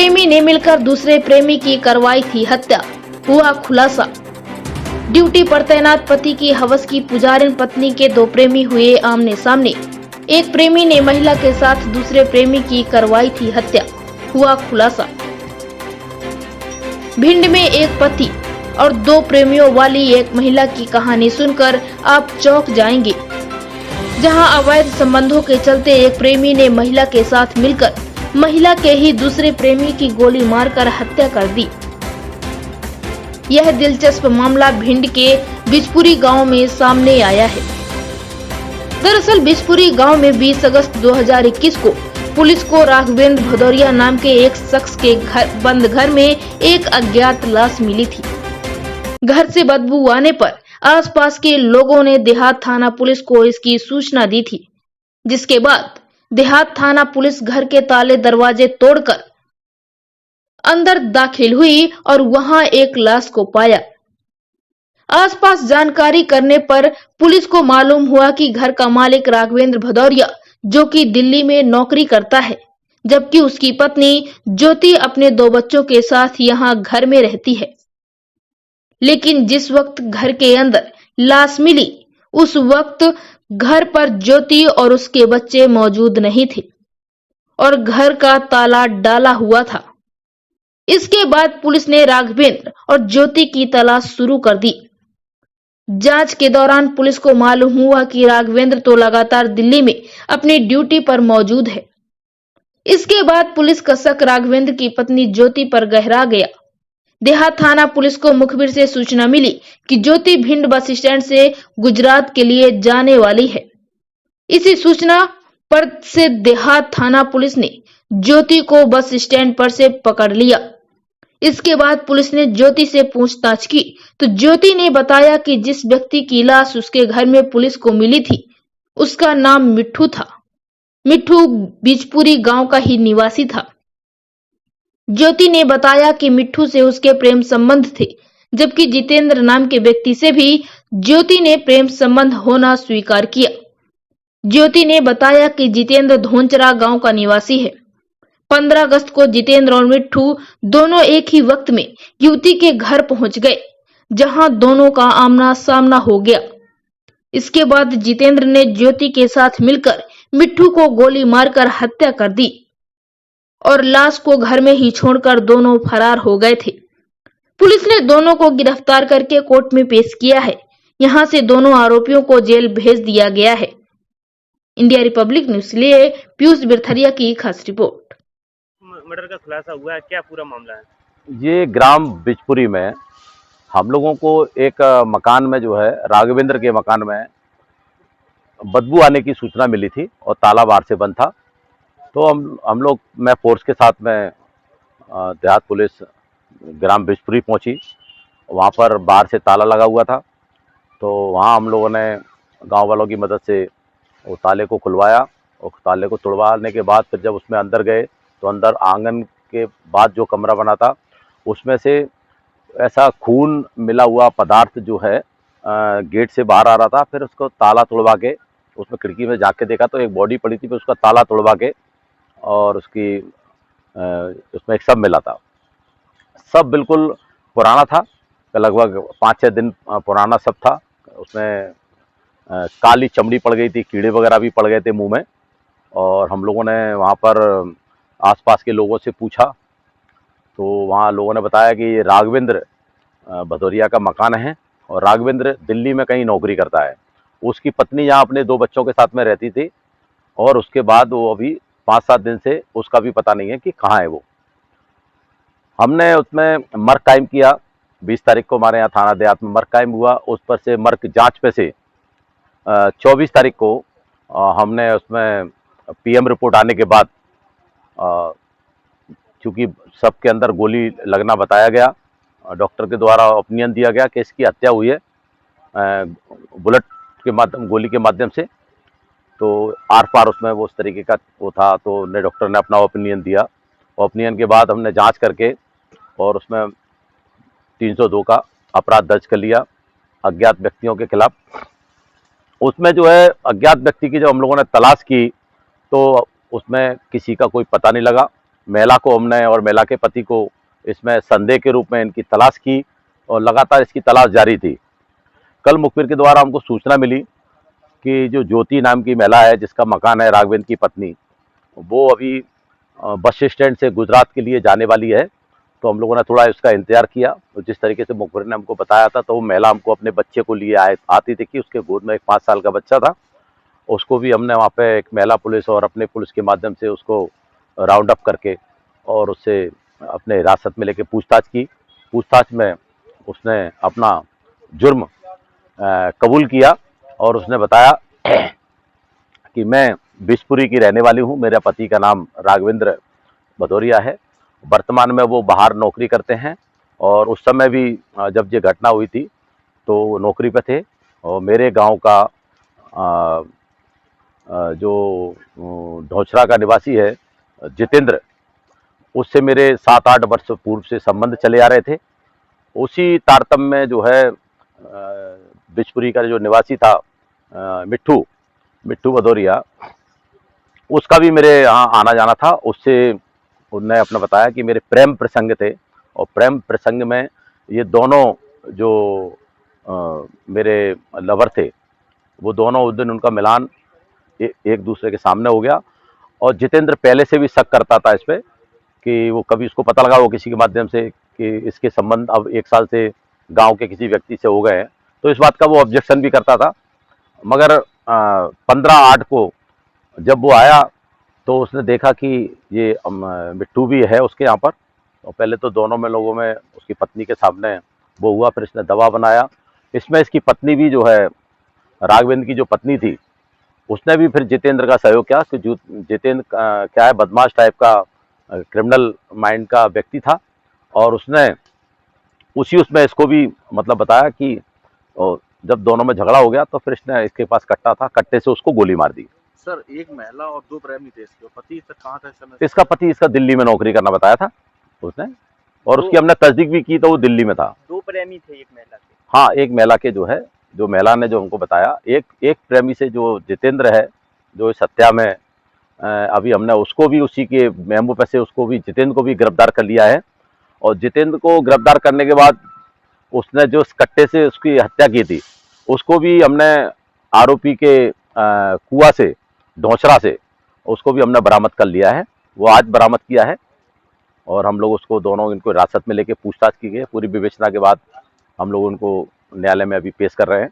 प्रेमी ने मिलकर दूसरे प्रेमी की करवाई थी हत्या, हुआ खुलासा। ड्यूटी पर तैनात पति की हवस की पुजारिन पत्नी के दो प्रेमी हुए आमने सामने। एक प्रेमी ने महिला के साथ दूसरे प्रेमी की करवाई थी हत्या, हुआ खुलासा। भिंड में एक पति और दो प्रेमियों वाली एक महिला की कहानी सुनकर आप चौंक जाएंगे, जहां अवैध संबंधों के चलते एक प्रेमी ने महिला के साथ मिलकर महिला के ही दूसरे प्रेमी की गोली मारकर हत्या कर दी। यह दिलचस्प मामला भिंड के बिजपुरी गांव में सामने आया है। दरअसल बिजपुरी गांव में 20 अगस्त 2021 को पुलिस को राघवेंद्र भदौरिया नाम के एक शख्स के बंद घर में एक अज्ञात लाश मिली थी। घर से बदबू आने पर आसपास के लोगों ने देहात थाना पुलिस को इसकी सूचना दी थी, जिसके बाद देहात थाना पुलिस घर के ताले दरवाजे तोड़कर अंदर दाखिल हुई और वहां एक लाश को पाया। आसपास जानकारी करने पर पुलिस को मालूम हुआ कि घर का मालिक राघवेंद्र भदौरिया, जो कि दिल्ली में नौकरी करता है, जबकि उसकी पत्नी ज्योति अपने दो बच्चों के साथ यहां घर में रहती है। लेकिन जिस वक्त घर के अंदर लाश मिली, उस वक्त घर पर ज्योति और उसके बच्चे मौजूद नहीं थे और घर का ताला डाला हुआ था। इसके बाद पुलिस ने राघवेंद्र और ज्योति की तलाश शुरू कर दी। जांच के दौरान पुलिस को मालूम हुआ कि राघवेंद्र तो लगातार दिल्ली में अपनी ड्यूटी पर मौजूद है। इसके बाद पुलिस का शक राघवेंद्र की पत्नी ज्योति पर गहरा गया। देहात थाना पुलिस को मुखबिर से सूचना मिली कि ज्योति भिंड बस स्टैंड से गुजरात के लिए जाने वाली है। इसी सूचना पर से देहात थाना पुलिस ने ज्योति को बस स्टैंड पर से पकड़ लिया। इसके बाद पुलिस ने ज्योति से पूछताछ की तो ज्योति ने बताया कि जिस व्यक्ति की लाश उसके घर में पुलिस को मिली थी, उसका नाम मिट्ठू था। मिट्ठू बिजपुरी गांव का ही निवासी था। ज्योति ने बताया कि मिट्ठू से उसके प्रेम संबंध थे, जबकि जितेंद्र नाम के व्यक्ति से भी ज्योति ने प्रेम संबंध होना स्वीकार किया। ज्योति ने बताया कि जितेंद्र धोंचरा गांव का निवासी है। 15 अगस्त को जितेंद्र और मिट्ठू दोनों एक ही वक्त में युवती के घर पहुंच गए, जहां दोनों का आमना सामना हो गया। इसके बाद जितेंद्र ने ज्योति के साथ मिलकर मिट्ठू को गोली मारकर हत्या कर दी और लाश को घर में ही छोड़कर दोनों फरार हो गए थे। पुलिस ने दोनों को गिरफ्तार करके कोर्ट में पेश किया है। यहां से दोनों आरोपियों को जेल भेज दिया गया है। इंडिया रिपब्लिक न्यूज के लिए पीयूष बिरथरिया की खास रिपोर्ट। मर्डर का खुलासा हुआ है, क्या पूरा मामला है? ये ग्राम बिजपुरी में हम लोगों को एक मकान में जो है राघवेंद्र के मकान में बदबू आने की सूचना मिली थी और ताला बाहर से बंद था। तो हम लोग मैं फोर्स के साथ में देहात पुलिस ग्राम बिजपुरी पहुंची। वहां पर बाहर से ताला लगा हुआ था, तो वहां हम लोगों ने गांव वालों की मदद से वो ताले को खुलवाया और ताले को तोड़वाने के बाद फिर जब उसमें अंदर गए तो अंदर आंगन के बाद जो कमरा बना था उसमें से ऐसा खून मिला हुआ पदार्थ जो है गेट से बाहर आ रहा था। फिर उसको ताला तोड़वा के उसमें खिड़की में झाँक के देखा तो एक बॉडी पड़ी थी, फिर उसका ताला तोड़वा के और उसकी उसमें एक शव मिला था। शव बिल्कुल पुराना था, लगभग 5-6 दिन पुराना शव था। उसमें काली चमड़ी पड़ गई थी, कीड़े वगैरह भी पड़ गए थे मुंह में। और हम लोगों ने वहाँ पर आसपास के लोगों से पूछा तो वहाँ लोगों ने बताया कि ये राघवेंद्र भदौरिया का मकान है और राघवेंद्र दिल्ली में कहीं नौकरी करता है। उसकी पत्नी यहाँ अपने 2 बच्चों के साथ में रहती थी और उसके बाद वो अभी 5-7 दिन से उसका भी पता नहीं है कि कहाँ है वो। हमने उसमें मर्ग कायम किया। 20 तारीख को हमारे यहाँ थाना देहात में मर्ग कायम हुआ। उस पर से मर्ग जांच पे से 24 तारीख को हमने उसमें पीएम रिपोर्ट आने के बाद चूँकि सबके अंदर गोली लगना बताया गया, डॉक्टर के द्वारा ओपिनियन दिया गया कि इसकी हत्या हुई है बुलेट के माध्यम, गोली के माध्यम से। तो आर पार उसमें वो उस तरीके का वो था, तो डॉक्टर ने अपना ओपिनियन दिया। ओपिनियन के बाद हमने जांच करके और उसमें 302 का अपराध दर्ज कर लिया अज्ञात व्यक्तियों के खिलाफ। उसमें जो है अज्ञात व्यक्ति की जब हम लोगों ने तलाश की तो उसमें किसी का कोई पता नहीं लगा। महिला को हमने और महिला के पति को इसमें संदेह के रूप में इनकी तलाश की और लगातार इसकी तलाश जारी थी। कल मुखबिर के द्वारा हमको सूचना मिली कि जो ज्योति नाम की महिला है, जिसका मकान है राघवेंद्र की पत्नी, वो अभी बस स्टैंड से गुजरात के लिए जाने वाली है। तो हम लोगों ने थोड़ा उसका इंतजार किया, तो जिस तरीके से मुखबिर ने हमको बताया था, तो वो महिला हमको अपने बच्चे को लिए आती थी कि उसके गोद में एक 5 साल का बच्चा था। उसको भी हमने वहाँ पे एक महिला पुलिस और अपने पुलिस के माध्यम से उसको राउंड अप करके और उससे अपने हिरासत में लेके पूछताछ की। पूछताछ में उसने अपना जुर्म कबूल किया और उसने बताया कि मैं बिशपुरी की रहने वाली हूँ, मेरे पति का नाम राघवेंद्र भदौरिया है, वर्तमान में वो बाहर नौकरी करते हैं और उस समय भी जब ये घटना हुई थी तो वो नौकरी पे थे। और मेरे गांव का जो ढोचरा का निवासी है जितेंद्र, उससे मेरे 7-8 वर्ष पूर्व से संबंध चले आ रहे थे। उसी तारतम्य में जो है बिशपुरी का जो निवासी था मिट्ठू भदौरिया, उसका भी मेरे यहाँ आना जाना था। उससे उन्होंने अपना बताया कि मेरे प्रेम प्रसंग थे और प्रेम प्रसंग में ये दोनों जो मेरे लवर थे, वो दोनों उस दिन उनका मिलान एक दूसरे के सामने हो गया। और जितेंद्र पहले से भी शक करता था इस पर कि वो कभी उसको पता लगा वो किसी के माध्यम से कि इसके संबंध अब 1 साल से गांव के किसी व्यक्ति से हो गए हैं, तो इस बात का वो ऑब्जेक्शन भी करता था। मगर 15/8 को जब वो आया तो उसने देखा कि ये मिट्टू भी है उसके यहाँ पर। और पहले तो दोनों में लोगों में उसकी पत्नी के सामने वो हुआ, फिर इसने दबाव बनाया। इसमें इसकी पत्नी भी जो है, राघवेंद्र की जो पत्नी थी, उसने भी फिर जितेंद्र का सहयोग किया कि जितेंद्र क्या है, बदमाश टाइप का क्रिमिनल माइंड का व्यक्ति था और उसने उसमें इसको भी मतलब बताया कि जब दोनों में झगड़ा हो गया तो फिर इसने इसके पास कट्टा था, कट्टे से उसको गोली मार दी। सर, एक महिला और 2 प्रेमी थे इसके, पति तक कहाँ था इस समय? इसका पति इसका दिल्ली में नौकरी करना बताया था उसने, और उसकी हमने तस्दीक भी की तो वो दिल्ली में था। 2 प्रेमी थे एक महिला के? हाँ, एक महिला के जो है, जो महिला ने जो हमको बताया, एक प्रेमी से जो जितेंद्र है, जो इस हत्या में अभी हमने उसको भी उसी के मेमो पे से उसको भी, जितेंद्र को भी गिरफ्तार कर लिया है। और जितेंद्र को गिरफ्तार करने के बाद उसने जो कट्टे से उसकी हत्या की थी, उसको भी हमने आरोपी के कुआ से, ढोचरा से, उसको भी हमने बरामद कर लिया है। वो आज बरामद किया है और हम लोग उसको दोनों इनको हिरासत में लेके पूछताछ की गई। पूरी विवेचना के बाद हम लोग उनको न्यायालय में अभी पेश कर रहे हैं।